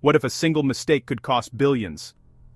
What if a single mistake could cost billions?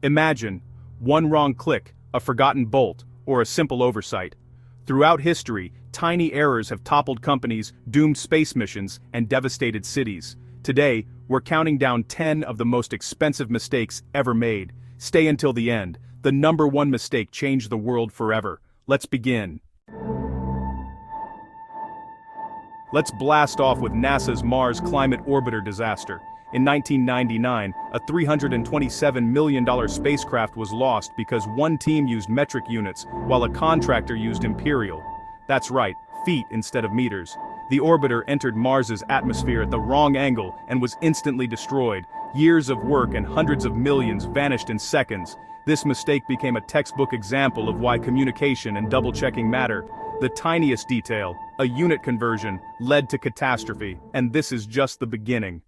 Imagine one wrong click, a forgotten bolt, or a simple oversight. Throughout history, tiny errors have toppled companies, doomed space missions, and devastated cities. Today, we're counting down 10 of the most expensive mistakes ever made. Stay until the end. The number one mistake changed the world forever. Let's begin. Let's blast off with NASA's Mars Climate Orbiter disaster. In 1999, a $327 million spacecraft was lost because one team used metric units, while a contractor used imperial. That's right, feet instead of meters. The orbiter entered Mars's atmosphere at the wrong angle and was instantly destroyed. Years of work and hundreds of millions vanished in seconds. This mistake became a textbook example of why communication and double-checking matter. The tiniest detail, a unit conversion, led to catastrophe, and this is just the beginning.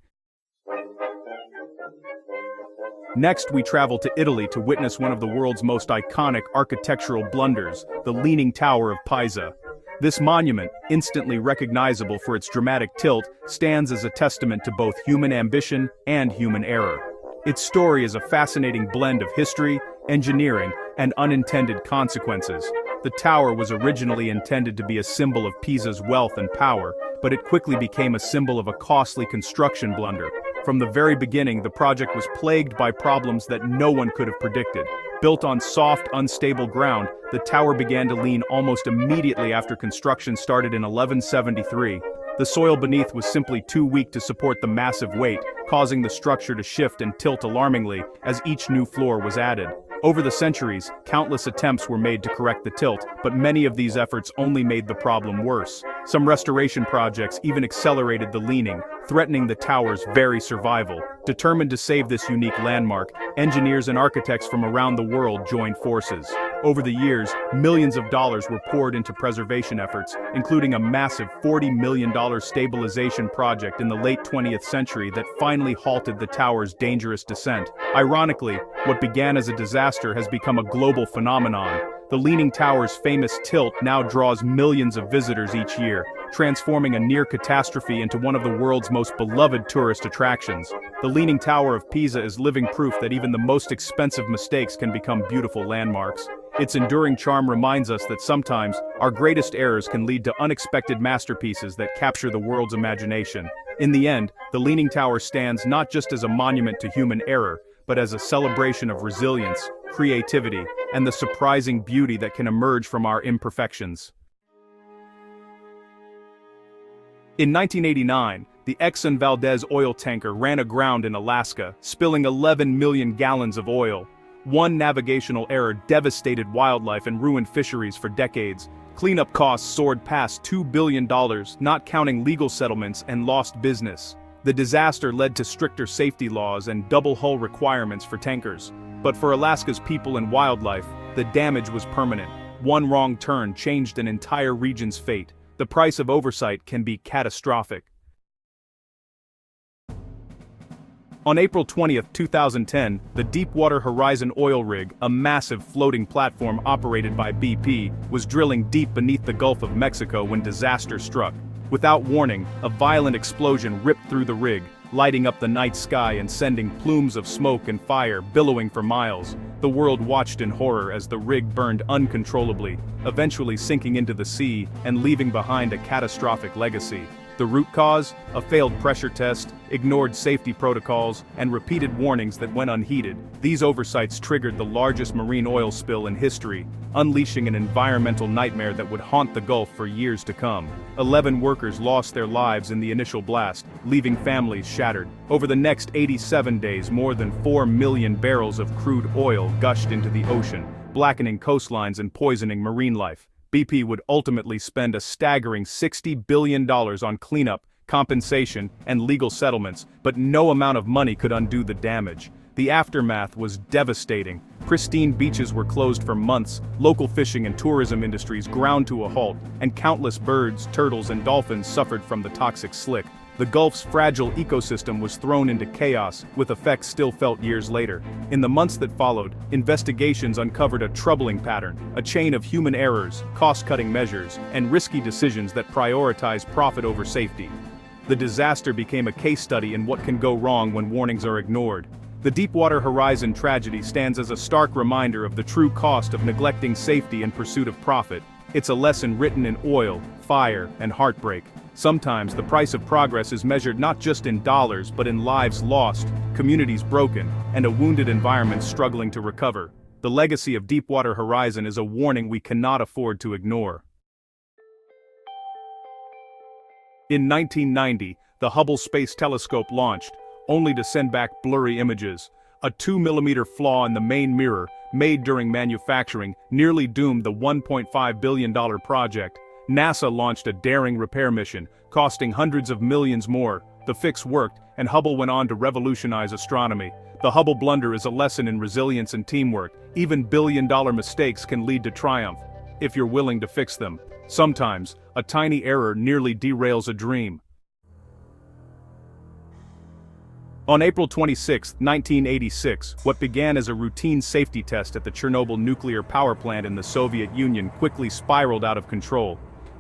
Next, we travel to Italy to witness one of the world's most iconic architectural blunders, the Leaning Tower of Pisa. This monument, instantly recognizable for its dramatic tilt, stands as a testament to both human ambition and human error. Its story is a fascinating blend of history, engineering, and unintended consequences. The tower was originally intended to be a symbol of Pisa's wealth and power, but it quickly became a symbol of a costly construction blunder. From the very beginning, the project was plagued by problems that no one could have predicted. Built on soft, unstable ground, the tower began to lean almost immediately after construction started in 1173. The soil beneath was simply too weak to support the massive weight, causing the structure to shift and tilt alarmingly as each new floor was added. Over the centuries, countless attempts were made to correct the tilt, but many of these efforts only made the problem worse. Some restoration projects even accelerated the leaning, threatening the tower's very survival. Determined to save this unique landmark, engineers and architects from around the world joined forces. Over the years, millions of dollars were poured into preservation efforts, including a massive $40 million stabilization project in the late 20th century that finally halted the tower's dangerous descent. Ironically, what began as a disaster has become a global phenomenon. The Leaning Tower's famous tilt now draws millions of visitors each year, transforming a near catastrophe into one of the world's most beloved tourist attractions. The Leaning Tower of Pisa is living proof that even the most expensive mistakes can become beautiful landmarks. Its enduring charm reminds us that sometimes, our greatest errors can lead to unexpected masterpieces that capture the world's imagination. In the end, the Leaning Tower stands not just as a monument to human error, but as a celebration of resilience, creativity, and the surprising beauty that can emerge from our imperfections. In 1989, the Exxon Valdez oil tanker ran aground in Alaska, spilling 11 million gallons of oil. One navigational error devastated wildlife and ruined fisheries for decades. Cleanup costs soared past $2 billion, not counting legal settlements and lost business. The disaster led to stricter safety laws and double hull requirements for tankers. But for Alaska's people and wildlife, the damage was permanent. One wrong turn changed an entire region's fate. The price of oversight can be catastrophic. On April 20, 2010, the Deepwater Horizon oil rig, a massive floating platform operated by BP, was drilling deep beneath the Gulf of Mexico when disaster struck. Without warning, a violent explosion ripped through the rig, lighting up the night sky and sending plumes of smoke and fire billowing for miles. The world watched in horror as the rig burned uncontrollably, eventually sinking into the sea and leaving behind a catastrophic legacy. The root cause? A failed pressure test, ignored safety protocols, and repeated warnings that went unheeded. These oversights triggered the largest marine oil spill in history, unleashing an environmental nightmare that would haunt the Gulf for years to come. 11 workers lost their lives in the initial blast, leaving families shattered. Over the next 87 days, more than 4 million barrels of crude oil gushed into the ocean, blackening coastlines and poisoning marine life. BP would ultimately spend a staggering $60 billion on cleanup, compensation, and legal settlements, but no amount of money could undo the damage. The aftermath was devastating. Pristine beaches were closed for months, local fishing and tourism industries ground to a halt, and countless birds, turtles, and dolphins suffered from the toxic slick. The Gulf's fragile ecosystem was thrown into chaos, with effects still felt years later. In the months that followed, investigations uncovered a troubling pattern, a chain of human errors, cost-cutting measures, and risky decisions that prioritize profit over safety. the disaster became a case study in what can go wrong when warnings are ignored. The Deepwater Horizon tragedy stands as a stark reminder of the true cost of neglecting safety in pursuit of profit. It's a lesson written in oil, fire, and heartbreak. Sometimes the price of progress is measured not just in dollars but in lives lost, communities broken, and a wounded environment struggling to recover. The legacy of Deepwater Horizon is a warning we cannot afford to ignore. In 1990, the Hubble Space Telescope launched, only to send back blurry images. A 2mm flaw in the main mirror, made during manufacturing, nearly doomed the $1.5 billion project. NASA launched a daring repair mission, costing hundreds of millions more. The fix worked, and Hubble went on to revolutionize astronomy. The Hubble blunder is a lesson in resilience and teamwork. Even billion-dollar mistakes can lead to triumph, if you're willing to fix them. Sometimes, a tiny error nearly derails a dream. On April 26, 1986, what began as a routine safety test at the Chernobyl nuclear power plant in the Soviet Union quickly spiraled out of control.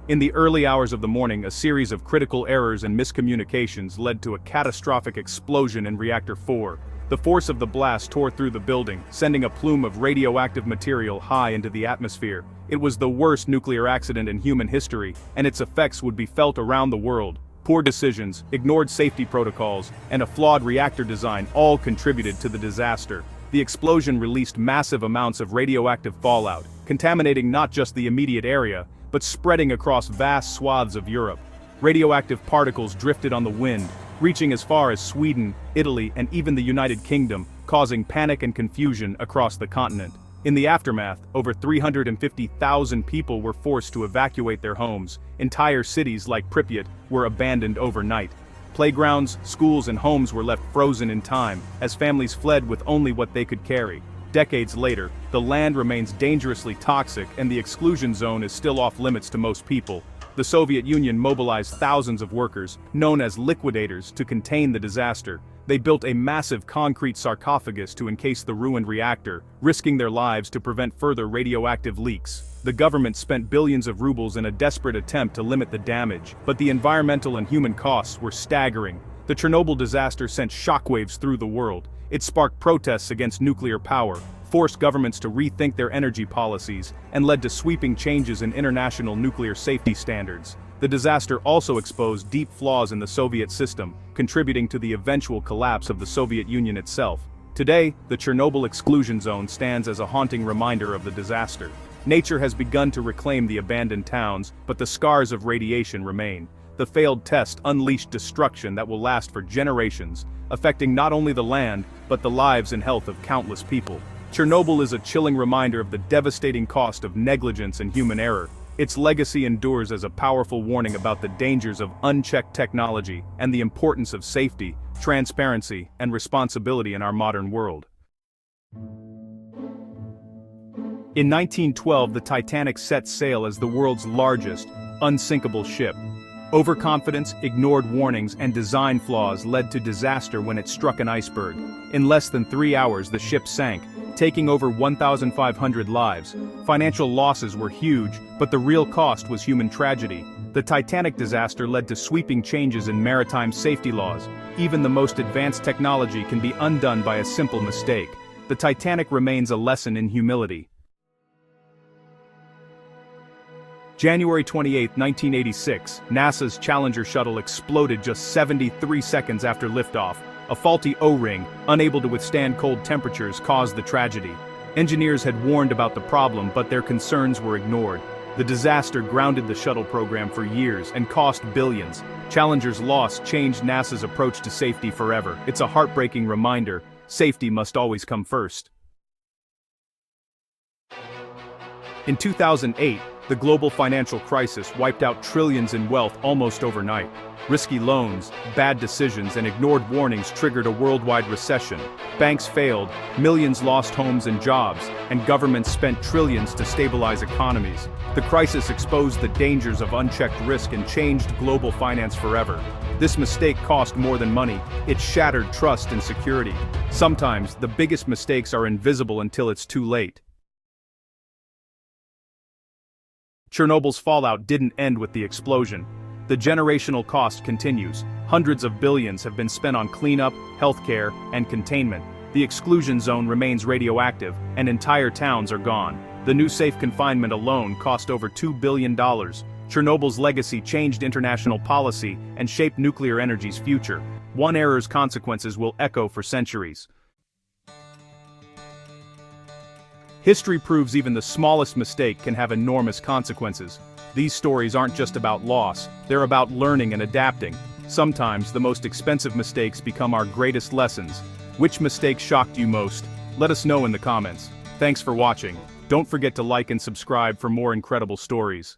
In the early hours of the morning, a series of critical errors and miscommunications led to a catastrophic explosion in Reactor 4. The force of the blast tore through the building, sending a plume of radioactive material high into the atmosphere. It was the worst nuclear accident in human history, and its effects would be felt around the world. Poor decisions, ignored safety protocols, and a flawed reactor design all contributed to the disaster. The explosion released massive amounts of radioactive fallout, contaminating not just the immediate area, but spreading across vast swaths of Europe. Radioactive particles drifted on the wind, reaching as far as Sweden, Italy, and even the United Kingdom, causing panic and confusion across the continent. In the aftermath, over 350,000 people were forced to evacuate their homes. Entire cities like Pripyat were abandoned overnight. Playgrounds, schools, and homes were left frozen in time, as families fled with only what they could carry. Decades later, the land remains dangerously toxic and the exclusion zone is still off limits to most people. The Soviet Union mobilized thousands of workers, known as liquidators, to contain the disaster. They built a massive concrete sarcophagus to encase the ruined reactor, risking their lives to prevent further radioactive leaks. The government spent billions of rubles in a desperate attempt to limit the damage, but the environmental and human costs were staggering. The Chernobyl disaster sent shockwaves through the world. It sparked protests against nuclear power, forced governments to rethink their energy policies, and led to sweeping changes in international nuclear safety standards. The disaster also exposed deep flaws in the Soviet system, contributing to the eventual collapse of the Soviet Union itself. Today, the Chernobyl exclusion zone stands as a haunting reminder of the disaster. Nature has begun to reclaim the abandoned towns, but the scars of radiation remain. The failed test unleashed destruction that will last for generations, affecting not only the land, but the lives and health of countless people. Chernobyl is a chilling reminder of the devastating cost of negligence and human error. Its legacy endures as a powerful warning about the dangers of unchecked technology and the importance of safety, transparency, and responsibility in our modern world. In 1912, the Titanic set sail as the world's largest, unsinkable ship. Overconfidence, ignored warnings, and design flaws led to disaster when it struck an iceberg. In less than 3 hours, the ship sank, taking over 1,500 lives. Financial losses were huge, but the real cost was human tragedy. The Titanic disaster led to sweeping changes in maritime safety laws. Even the most advanced technology can be undone by a simple mistake. The Titanic remains a lesson in humility. January 28, 1986, NASA's Challenger shuttle exploded just 73 seconds after liftoff. A faulty O-ring, unable to withstand cold temperatures, caused the tragedy. Engineers had warned about the problem, but their concerns were ignored. The disaster grounded the shuttle program for years and cost billions. Challenger's loss changed NASA's approach to safety forever. It's a heartbreaking reminder: safety must always come first. In 2008, the global financial crisis wiped out trillions in wealth almost overnight. Risky loans, bad decisions, and ignored warnings triggered a worldwide recession. Banks failed, millions lost homes and jobs, and governments spent trillions to stabilize economies. The crisis exposed the dangers of unchecked risk and changed global finance forever. This mistake cost more than money. It shattered trust and security. Sometimes, the biggest mistakes are invisible until it's too late. Chernobyl's fallout didn't end with the explosion. The generational cost continues. Hundreds of billions have been spent on cleanup, healthcare, and containment. The exclusion zone remains radioactive, and entire towns are gone. The new safe confinement alone cost over $2 billion. Chernobyl's legacy changed international policy and shaped nuclear energy's future. One error's consequences will echo for centuries. History proves even the smallest mistake can have enormous consequences. These stories aren't just about loss, they're about learning and adapting. Sometimes the most expensive mistakes become our greatest lessons. Which mistake shocked you most? Let us know in the comments. Thanks for watching. Don't forget to like and subscribe for more incredible stories.